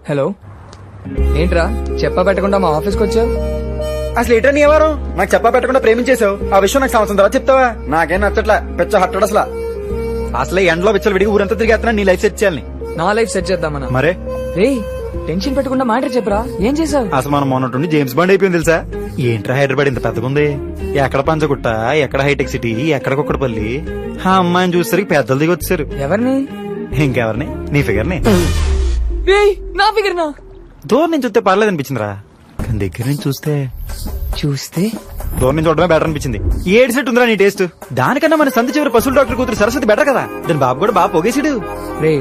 Hello, ఏంట్రా చెప్పా పెట్టకుండా మా ఆఫీస్కి వచ్చావు? అసలు ఏటా నీ ఎవరు నాకు చెప్పా పెట్టకుండా ప్రేమించేసావు? ఆ విషయం నాకు సంవత్సరం తర్వాత చెప్తావా? నాకేం నచ్చట్లా, పిచ్చ హట్టడు అసలు ఎండలో పిచ్చలు విడిగి ఊరంతా తిరిగేస్తున్నా నీ లైఫ్ సెట్ చేయాలని. నా లైఫ్ సెట్ చేద్దామన్నా. మరే రే, టెన్షన్ పెట్టకుండా మ్యాటర్ చెప్పరా, ఏం చేసావు? అసలు మనం మొన్నట్టుండి జేమ్స్ బాండ్ అయిపోయింది తెలుసా? ఏంట్రా హైదరాబాద్ ఇంత పెద్దగా ఉంది? ఎక్కడ పంచగుట్ట, ఎక్కడ హైటెక్ సిటీ, ఎక్కడ కుక్కడపల్లి. ఆ అమ్మాయిని చూసేసరికి పెద్దలు దిగి వచ్చారు. ఎవరిని? ఇంకెవరిని? నీ ఫిగర్ ని. నా ఫిగర్ నా? దూరం నుంచి చూస్తే పర్లేదు అనిపించిందిరా, కానీ దగ్గర నుంచి చూస్తే దూరం నుంచి చూడడమే బెటర్ అనిపించింది. ఏడు సెట్ ఉందిరా నీ టేస్ట్. దానికన్నా మన సంత చివరి పశువుల డాక్టర్ కూతురు సరస్వతి బెటర్ కదా. దాని బాబు కూడా బాగా పొగేసాడు. రే,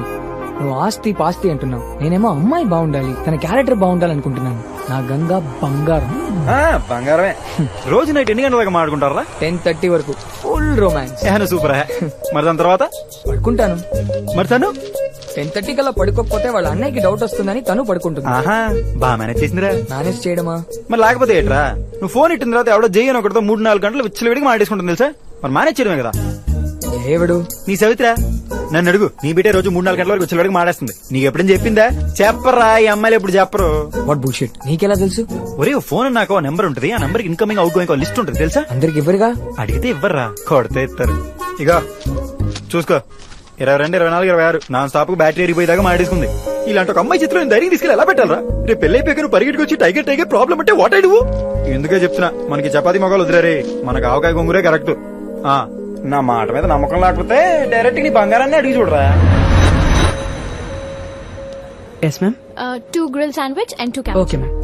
నువ్వు ఆస్తి పాస్తి అంటున్నావు, నేనేమో అమ్మాయి బాగుండాలి, తన క్యారెక్టర్ బాగుండాలి అనుకుంటున్నాను. నా గంగా బంగారం. బంగారమే. రోజు నైట్ ఎన్ని గంటల దాకా మాట్లాడుకుంటారా? 10:30 వరకు ఫుల్ రొమాన్స్. సూపర్. మరి దాని తర్వాత పడుకుంటాను. మరి తను 10:30 కల్లా పడుకోకపోతే వాళ్ళ అన్నయ్యకి డౌట్ వస్తుందని తను పడుకుంటుంది. బాగా మేనేజ్ చేసిందిరా. మేనేజ్ చేయడమా? మరి లేకపోతే ఏంట్రా, నువ్వు ఫోన్ ఇట్టిన తర్వాత ఎవడో జై అని ఒకటితో 3-4 గంటలు విచ్చలవిడిగా మాట్లాడేసుకుంటుంది తెలుసా? మరి మేనేజ్ చేయడమే కదా. ఎవడు? నీ సవిత్రా. నన్ను అడుగు, నీ బిడ్డే రోజు 3-4 గంటల వరకు విచ్చలవిడిగా మాడేస్తుంది. నీకు ఎప్పుడైనా చెప్పిందా? చెప్పరా, ఈ అమ్మాయిలు ఎప్పుడు చెప్పరు. What bullshit. నీకెలా తెలుసు? ఒరే, ఫోన్ నాకు నెంబర్ ఉంటుంది, ఆ number incoming out going list ఉంటుంది తెలుసా? అందరికి ఇవ్వరుగా. అడిగితే ఇవ్వర్రా, కొడితే ఇస్తారు. ఇక చూసుకో, 22, 24, 26 నాన్ స్టాప్ కు బ్యాటరీ ఎరిగిపోయేదాకా మాడేసుకుంది. ఇలాంటి ఒక అమ్మాయి చిత్రం ధైర్యం తీసుకెళ్ళి ఎలా పెట్టాలరా? రేపు పెళ్ళైపోయాక నువ్వు పరిగెట్టుకు వచ్చి టైగర్ ప్రాబ్లం అంటే వాట్ ఐ డూ? ఎందుకే చెప్తున్నా, మనకి చపాతీ మొగాలు వదిలేరే, మనకు ఆవకాయ గొంగురే కరెక్ట్. నా మాట మీద నమ్మకం లేకపోతే డైరెక్ట్ నీ బంగారాన్ని అడిగి చూడరా. Yes ma'am. 2 grilled sandwich and 2 cabbage. Okay ma'am.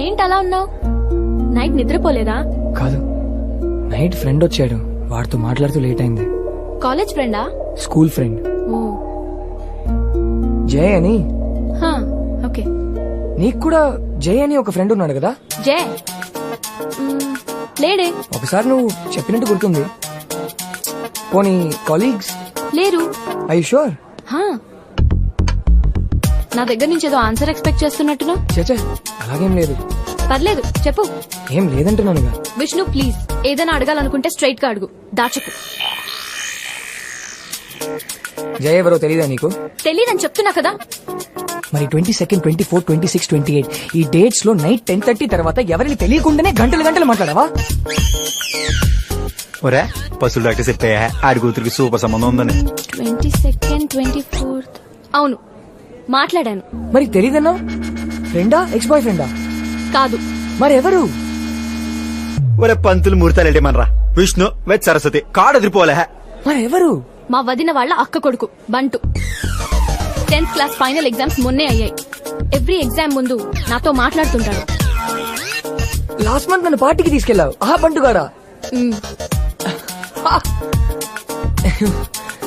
ఏంటి అలా ఉన్నావు? నైట్ నిద్రపోలేదా? కాదు, నైట్ ఫ్రెండ్ వచ్చాడు, వాడితో మాట్లాడుతూ లేట్ అయింది. కాలేజ్ ఫ్రెండా? School friend. ఓ, జయ్ అని. ఓకే. నీకు కూడా జయ్ అని ఒక ఫ్రెండ్ ఉన్నాడు కదా? జయ్ లేడే. ఒకసారి నువ్వు చెప్పినట్టు గుర్తుంది. పోనీ కాలీగ్స్ లేరు. I sure? నా దగ్గర నుంచి ఏదో ఆన్సర్ ఎక్స్పెక్ట్ చేస్తున్నట్టును. చచ్చా, అలాగేం లేదు. పర్లేదు, చెప్పు. ఏం లేదంటున్నానుగా. విష్ణు ప్లీజ్, ఏదైనా అడగాలనుకుంటే స్ట్రైట్ గా అడుగు, దాచకు. జయ ఎవరో తెలీదా నీకు? తెలీదని చెప్తున్నా కదా. మరి 22, 24, 26, 28 ఈ డేట్స్ లో నైట్ 10:30 తర్వాత ఎవరిని తెలియకుండానే గంటలు మాట్లాడావా? ఒరే, పశువుల డాక్టర్ చెప్పాయా ఆడి కూతురికి సూపర్ సంబంధం ఉందని. 22nd, 24th అవును, మాట్లాడాను. మరి తెలీదన్నా? ఫ్రెండా, ఎక్స్ బాయ్ ఫ్రెండా? కాదు. మరి ఎవరు? ఒరే, పంతులు ముహూర్తాలేటేమనరా. విష్ణు వెత్ సరస్వతి కాడు ఎదిరిపోలే. మరి ఎవరు? మా వదిన వాళ్ళ అక్క కొడుకు బంటు. 10th క్లాస్ ఫైనల్ ఎగ్జామ్స్ మొన్నే అయ్యాయి. ఎవ్రీ ఎగ్జామ్ ముందు నాతో మాట్లాడుతుంటాడు. లాస్ట్ మంత్ నన్ను పార్టీకి తీసుకెళ్లావు, ఆ బంటుగాడా?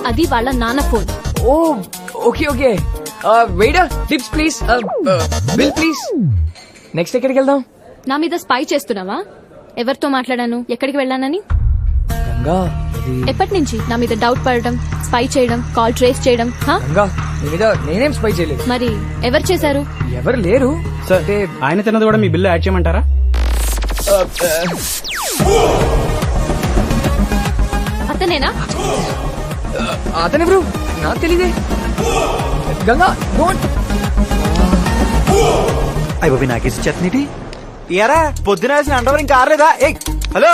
అది వాళ్ళ నాన్న ఫోన్. ఓ, okay. Waiter, tips please, bill please. Next ఎక్కడికి వెళ్దాం? నా మీద స్పై చేస్తున్నావా? ఎవరితో మాట్లాడాను, ఎక్కడికి వెళ్ళానని? గంగా, ఎప్పటి నుంచి నా మీద డౌట్ పడడం, స్పై చేయడం, కాల్ ట్రేస్ చేయడం? గంగా, నీ మీద నేనేం స్పై చేయలేదు. మరి ఎవరు చేశారు? ఎవరు లేరు సార్. ఆయన తిన్నది కూడా మీ బిల్లు యాడ్ చేయమంటారా? అతనేనా? అతనెవరు? నాకు తెలీదే. గంగా, డోంట్. అయ్యి బాబీ, నాకేసి చెత్తనీటి ఎరా పొద్దున వేసిన అండవర్ ఇంకా ఆరలేదా? హలో,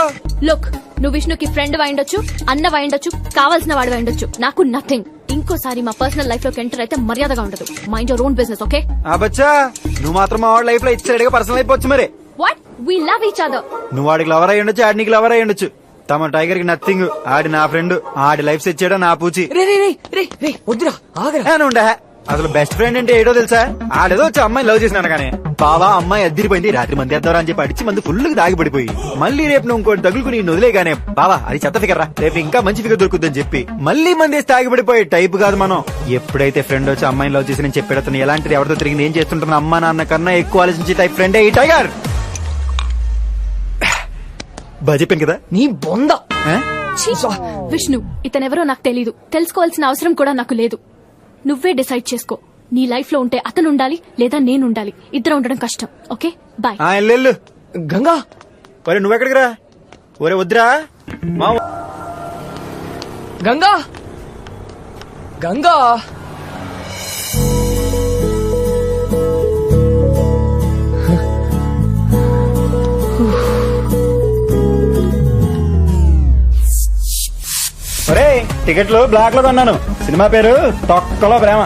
లుక్, నువ్వు విష్ణుకి ఫ్రెండ్ వైండొచ్చు, అన్న వైండొచ్చు, కావాల్సిన వాడు వైండొచ్చు, నాకు నథింగ్. ఇంకోసారి మా పర్సనల్ లైఫ్ లోకి ఎంటర్ అయితే మర్యాదగా ఉండదు. Mind your own business, okay? బచ్చా, నువ్వు మాత్రం మా వాడి లైఫ్ లో ఇచ్చాడుగా పర్సనల్ అయిపోవచ్చు. మరి what? We love each other. నువ్వు వాడికి లవర్ అయ్యి ఉండొచ్చు, ఆడి నీకు లవర్ అయ్యి ఉండొచ్చు. తమ టైగర్ కి నథింగ్. ఆడి నా ఫ్రెండ్, ఆడి లైఫ్ సెట్ చేయడం నా పూచి. వద్దురా, ఆగరా. ఉండే అసలు బెస్ట్ ఫ్రెండ్ అంటే ఏడో తెలుసా? ఆడేదో వచ్చి అమ్మాయి లవ్ చేసినాడు కానీ బావా అమ్మాయి అద్దరిపోయింది, రాత్రి మంది వేద్దారా అని చెప్పి అడిచి మంది ఫుల్ దాగి పడిపోయి మళ్ళీ రేపు నువ్వు ఇంకోటి తగులుకుని వదిలేగానే బావా అది చెత్త ఫిగర్ రా, రేపు ఇంకా మంచి ఫిగర్ దొరుకుతుందని చెప్పి మళ్ళీ మంది తాగి పడిపోయి టైప్ కాదు మనం. ఎప్పుడైతే ఫ్రెండ్ వచ్చి అమ్మాయిని లవ్ చేసి నేను చెప్పేడతాను ఎలాంటిది ఎవరితో తిరిగింది ఏం చేస్తుంటాను అమ్మా నాన్న కన్నా ఎక్కువ ఆలోచించి టైప్ ఫ్రెండే ఈ టైగర్. బాగా చెప్పాను కదా నీ బొంద. విష్ణు, ఇతనెవరో నాకు తెలీదు, తెలుసుకోవాల్సిన అవసరం కూడా నాకు లేదు. నువ్వే డిసైడ్ చేసుకో. నీ లైఫ్ లో ఉంటే అతను ఉండాలి లేదా నేను ఉండాలి. ఇద్దరు ఉండడం కష్టం, ఓకే? బాయ్. వెళ్ళు. గంగా, ఒరే నువ్వెక్కడికి రా? ఒరే వద్దురా మా. గంగా, గంగా. టికెట్లు బ్లాక్ లో కొన్నాను. సినిమా పేరు తొక్కలో ప్రేమ.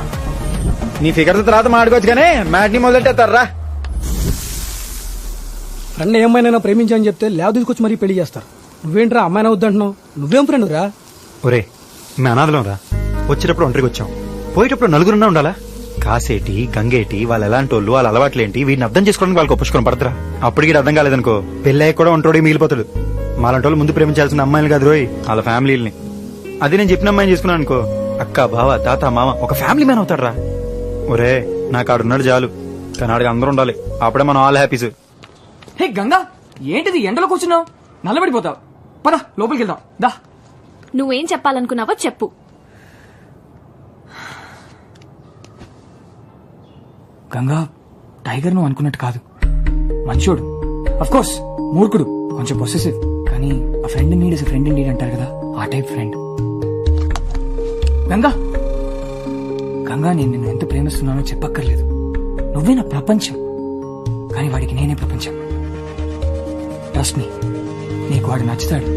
నీ ఫిగర్ తర్వాత మాడుకోవచ్చు కానీ మ్యాట్ని మొదలెట్టేస్తారా. ఫ్రెండ్ ఏమైనా ప్రేమించని చెప్తే లేవ తీసుకొచ్చి మరీ పెళ్లి చేస్తారు. నువ్వేంట్రా అమ్మాయినా వద్దంటున్నావు? నువ్వేం ఫ్రెండ్ రా? ఒరే మీ అనాథలం రా. వచ్చేటప్పుడు ఒంటరికి వచ్చాం, పోయేటప్పుడు నలుగురున్నా ఉండాలా? కాసేటి గంగేటి వాళ్ళు ఎలాంటి వాళ్ళు, వాళ్ళ అలవాట్లేంటి, వీటిని అర్థం చేసుకోవడానికి వాళ్ళకి ఒప్పుకొని పడతారా? అప్పటికి అర్థం కాలేదనుకో పెళ్ళయ్య కూడా ఒంటోడి మిగిలిపోతాడు. మాలాంటి వాళ్ళు ముందు ప్రేమించాల్సిన అమ్మాయిలు కాదు రోయ్, వాళ్ళ ఫ్యామిలీని. అది నేను చెప్పిన అమ్మాయిని చేసుకున్నాను అనుకో, అక్క బావ తాత మామ ఒక ఫ్యామిలీ మ్యాన్ అవుతాడు రా. ఒరే నాకు ఆడున్నాడు చాలు, కానీ ఆడికి అందరూ ఉండాలి. అప్పుడే మనం ఆల్ హ్యాపీస్. హే గంగా, ఏంటిది ఎండలో కూర్చున్నావు? నల్లబడిపోతావు. పద లోపలికి వెళ్దాం దా. నువ్వేం చెప్పాలనుకున్నావో చెప్పు. గంగా, టైగర్ నువ్వు అనుకున్నట్టు కాదు. మంచోడు, అఫ్ కోర్స్ మూర్ఖుడు, కొంచెం పొసెసివ్, కానీ ఆ friend need is friend need అంటారు కదా, ఆ టైప్ ఫ్రెండ్. గంగా గంగా, నేను నిన్ను ఎంత ప్రేమిస్తున్నానో చెప్పక్కర్లేదు. నువ్వే నా ప్రపంచం, కానీ వాడికి నేనే ప్రపంచం. ట్రస్ట్ మీ, నీకు వాడు నచ్చుతాడు.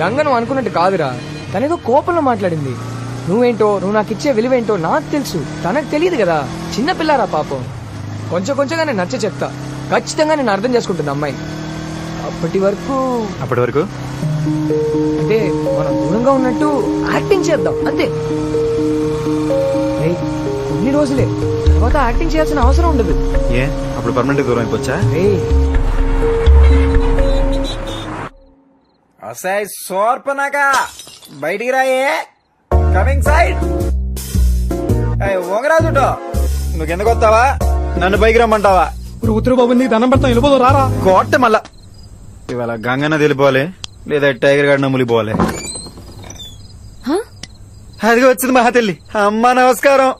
గంగ నువ్వు అనుకున్నట్టు కాదురా, తనేదో కోపంలో మాట్లాడింది. నువ్వేంటో, నువ్వు నాకు ఇచ్చే విలువేంటో నాకు తెలుసు, తనకు తెలియదు కదా. చిన్నపిల్లారా పాపం. కొంచెం కొంచెంగా నేను నచ్చ చెప్తా. ఖచ్చితంగా నేను అర్థం చేసుకుంటుంది అమ్మాయి. అప్పటి వరకు అంటే మనం దూరంగా ఉన్నట్టు యాక్టింగ్ చేద్దాం అంతే. ఏయ్, కొన్ని రోజులే, తర్వాత యాక్టింగ్ చేయాల్సిన అవసరం ఉండదు. ఏ అప్పుడు పర్మనెంట్ దూరం అయిపోవచ్చా? సోర్పనాక బయటికి రాయే, కమింగ్ సైడ్. ఓగరాజుటో నువ్వు కిందకు వస్తావా, నన్ను పైకి రమ్మంటావా? ఇప్పుడు ఉత్తర బాబు నీకు దండం పెడతాం, వెళ్ళిపోదు రారా. కోట మళ్ళా ఇవాళ గంగన్న తెలిపోవాలి, లేదా టైగర్ గాడిన ములిపోవాలి. అదిగా వచ్చింది మహా తల్లి. అమ్మా నమస్కారం.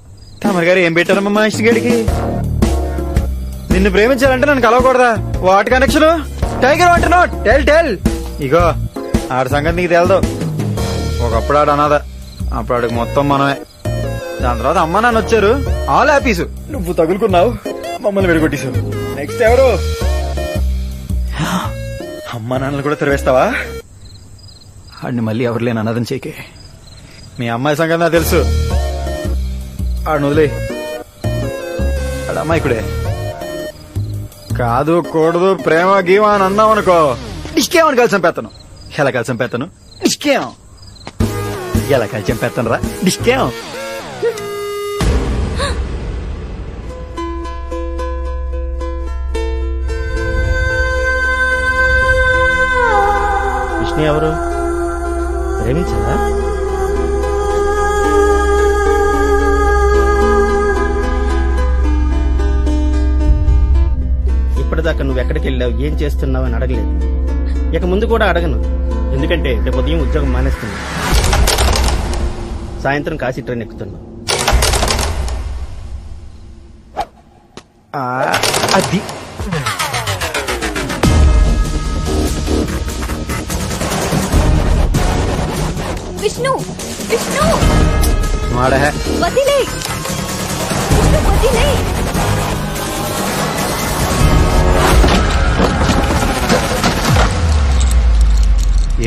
తమరి గారు ఏం పెట్టారమ్మా మనిషి గడికి? నిన్ను ప్రేమించాలంటే నన్ను కలవకూడదా? What connection? టైగర్ అంటున్నావు, టెల్ టెల్. ఇగో ఆడ సంగతి నీకు తెలదు. ఒకప్పుడు ఆడు అనాథ, అప్పుడు ఆడికి మొత్తం మనమే. దాని తర్వాత అమ్మ నాన్న వచ్చారు, ఆల్ హ్యాపీస్. నువ్వు తగులుకున్నావు, మమ్మల్ని విడగొట్టేశావు. నెక్స్ట్ ఎవరు? అమ్మా నాన్నలు కూడా తెరవేస్తావా? ఆడిని మళ్ళీ ఎవరు లేని అనాథం చేకే. మీ అమ్మాయి సంగతి నాకు తెలుసు, ఆడిని వదిలే. ఆడ అమ్మాయికుడే కాదు, కూడదు, ప్రేమ గీమ అని అన్నావు అనుకో, డిస్కేమని కలిసి చంపేస్తాను. ఎలా కలిసి చంపేస్తాను? డిస్కేం. ఎలా కలిసి చంపేస్తాను రా, డిస్కేం. విష్ణు ఎవరు? ప్రేమించారా? ఇప్పటిదాకా నువ్వు ఎక్కడికి వెళ్ళావు, ఏం చేస్తున్నావు అని అడగలేదు. ఇక ముందు కూడా అడగను, ఎందుకంటే రేపు ఉదయం ఉద్యోగం మానేస్తున్నా. సాయంత్రం కాశీ ట్రైన్ ఎక్కుతున్నా. అది విష్ణు, విష్ణు మాడే వదిలే, విష్ణు వదిలే.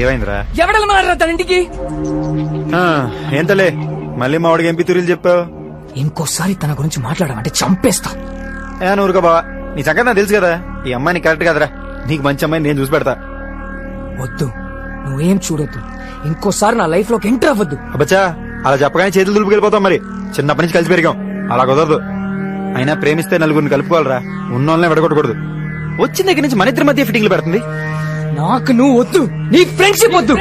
ఏమైందిరా? ఎవడెళ్ళమన్నారా తన ఇంటికి? ఏంతలే మళ్ళీ మా వాడికి ఎంపీ తురీలు చెప్పావు. ఇంకోసారి తన గురించి మాట్లాడమంటే చంపేస్తా. ఊరుకో బావా, నీ సంగతి నాకు తెలుసు కదా. ఈ అమ్మాయిని కరెక్ట్ కదరా, నీకు మంచి అమ్మాయిని నేను చూసి పెడతా. వద్దు, నువ్వేం చూడొద్దు. ఇంకోసారి నా లైఫ్ లోకి ఎంటర్ అవ్వద్దు. అబ్బచ్చా, అలా చెప్పగానే చేతులు దులుపుకెళ్ళిపోతాం. మరి చిన్నప్పటి నుంచి కలిసి పెరిగాం, అలా కుదరదు. అయినా ప్రేమిస్తే నలుగురిని కలుపుకోవాలరా, ఉన్నోళ్ళనే విడగొట్టకూడదు. వచ్చిన దగ్గర నుంచి మన ఇద్దరి మధ్య ఫిట్టింగ్లు పెడుతుంది. నాకు నువ్వు వద్దు, నీ ఫ్రెండ్షిప్ వద్దు.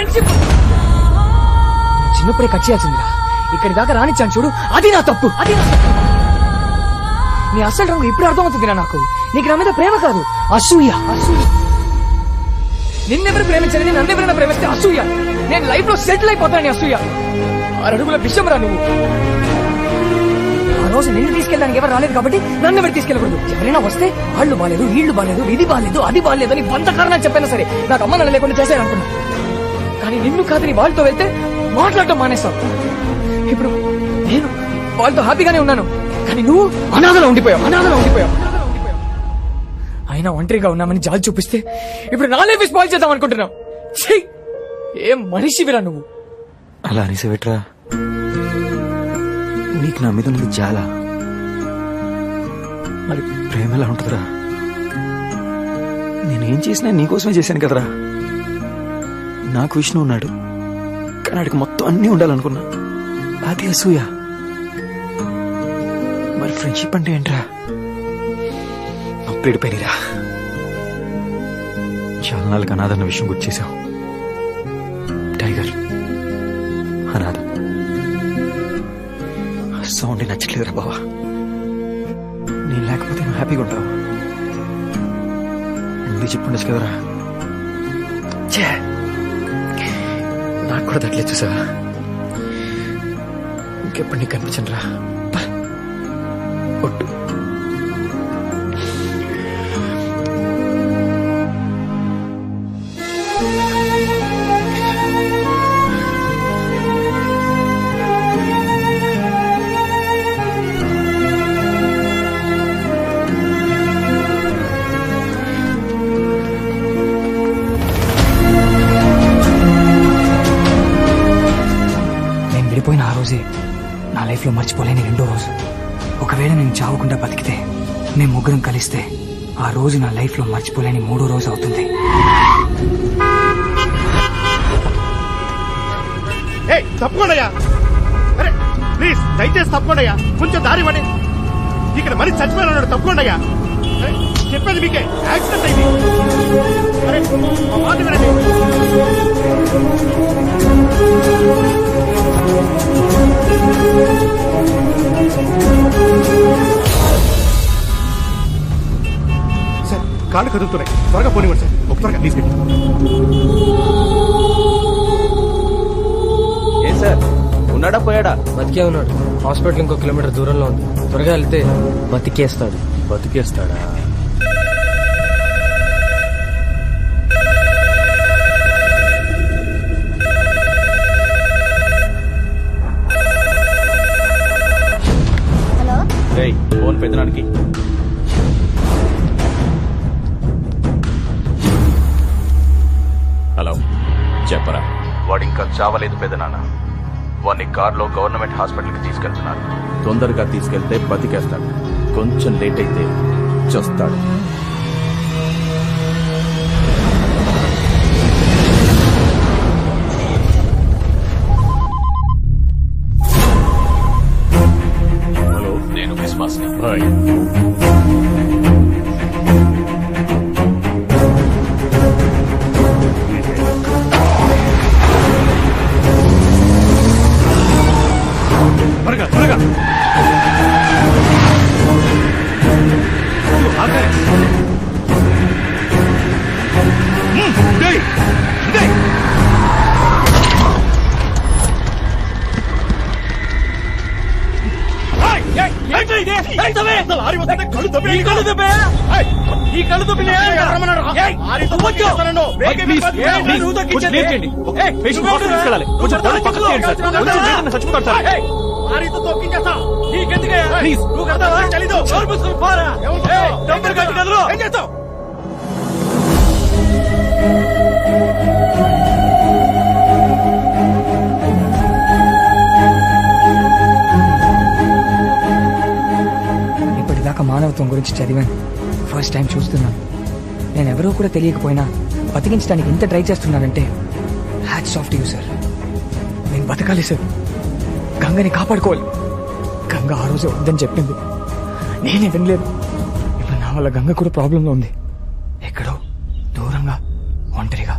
చిన్నప్పుడే కట్ చేయాల్సిందిరా, ఇక్కడి దాకా రానిచ్చాను చూడు, అది నా తప్పు. నీ అసలు రంగు ఇప్పుడు అర్థమవుతుందిరా నాకు. నీకు నా మీద ప్రేమ కాదు, అసూయ. నిన్నెవరు ప్రేమించాలని నన్నెవరైనా ప్రేమిస్తే అసూయ. నేను లైఫ్ లో సెటిల్ అయిపోతానని అసూయ. 6 అడుగుల విషయం రా నువ్వు. ఆ రోజు నిన్ను తీసుకెళ్ళడానికి ఎవరు రాలేదు కాబట్టి నన్ను ఎవరు తీసుకెళ్ళకూడదు. ఎవరైనా వస్తే వాళ్ళు బాలేదు, వీళ్ళు బాలేదు, ఇది బాలేదు, అది బాలేదు అని 100 కారణాలు చెప్పైనా సరే నాకు అమ్మ నన్ను లేకుండా చేశారనుకున్నా. కానీ నిన్ను కాదని వాళ్ళతో వెళ్తే మాట్లాడటం మానేస్తావు. ఇప్పుడు నేను వాళ్ళతో హ్యాపీగానే ఉన్నాను, కానీ నువ్వు అనాథలో ఉండిపోయావు. అయినా ఒంటరిగా ఉన్నామని జాలి చూపిస్తే ఇప్పుడు నా లైఫ్ స్పాయిల్ చేద్దాం అనుకుంటున్నావు. ఏం మనిషివిరా నువ్వు. అలా అనేసేవిట్రా, నీకు నా మీద ఉన్నది చాలా. మరి ప్రేమ ఎలా ఉంటుందిరా? నేనేం చేసినా నీకోసమే చేశాను కదరా. నాకు విష్ణు ఉన్నాడు, కానీ వాడికి మొత్తం అన్నీ ఉండాలనుకున్నా. అది అసూయ. మరి ఫ్రెండ్షిప్ అంటే ఏంట్రా? నొప్పిడిపోయినరా. చాలా నాలుగు అనాథన్న విషయం గుర్తు చేశావు. టైగర్ అనాథ. సౌండ్ నచ్చట్లేదురా బావా. నేను లేకపోతే నువ్వు హ్యాపీగా ఉంటావు. ముందు చెప్పుండొచ్చు కదరా. ఛే, నాకు కూడా తట్టలేదు చూసావా. ఇంకెప్పుడు నీకు కనిపించను రా. ఒట్టు. విడిపోయిన ఆ రోజే నా లైఫ్ లో మర్చిపోలేని రెండో రోజు. ఒకవేళ నేను చావకుండా బతికితే, మేము ముగ్గురం కలిస్తే, ఆ రోజు నా లైఫ్ లో మర్చిపోలేని మూడో రోజు అవుతుంది. తప్పకుండా అరే ప్లీజ్ దయచేసి తప్పకుండా కొంచెం దారి ఇవ్వండి. ఇక్కడ మరీ చచ్చిపోయినాడు. తప్పకుండా చెప్పేది మీకే. యాక్సిడెంట్ అయింది. అరే మా మాట వినండి. సార్ కాళ్ళు కదులుతున్నాయి. త్వరగా పోనివ్వండి సార్. ఒక త్వరగా తీసుకెళ్ళి. ఏం సార్, ఉన్నాడా పోయాడా? బతికే ఉన్నాడు. హాస్పిటల్ ఇంకో కిలోమీటర్ దూరంలో ఉంది. త్వరగా వెళ్తే బతికేస్తాడు. బతికేస్తాడా? రేయ్, ఫోన్ పెద్దనానికి. హలో, చెప్పరా. వాడింకా చావలేదు పెద్దనాన్న. వాడిని కార్లో గవర్నమెంట్ హాస్పిటల్కి తీసుకెళ్తున్నారు. తొందరగా తీసుకెళ్తే బతికేస్తాడు, కొంచెం లేట్ అయితే చస్తాడు. హలో, నేను క్రిస్మస్ని. త్వరగా త్వరగా ఇప్పటిదాకా మానవత్వం గురించి చదివాను. ఫస్ట్ టైం చూస్తున్నాను. నేను ఎవరో కూడా తెలియకపోయినా బతికించడానికి ఇంత ట్రై చేస్తున్నానంటే hats off to you sir. నేను బతకాలి సార్. గంగని కాపాడుకోవాలి. గంగ ఆ రోజు వద్దని చెప్పింది, నేనే వినలేదు. ఇప్పుడు నా వల్ల గంగ కూడా ప్రాబ్లంలో ఉంది. ఎక్కడో దూరంగా ఒంటరిగా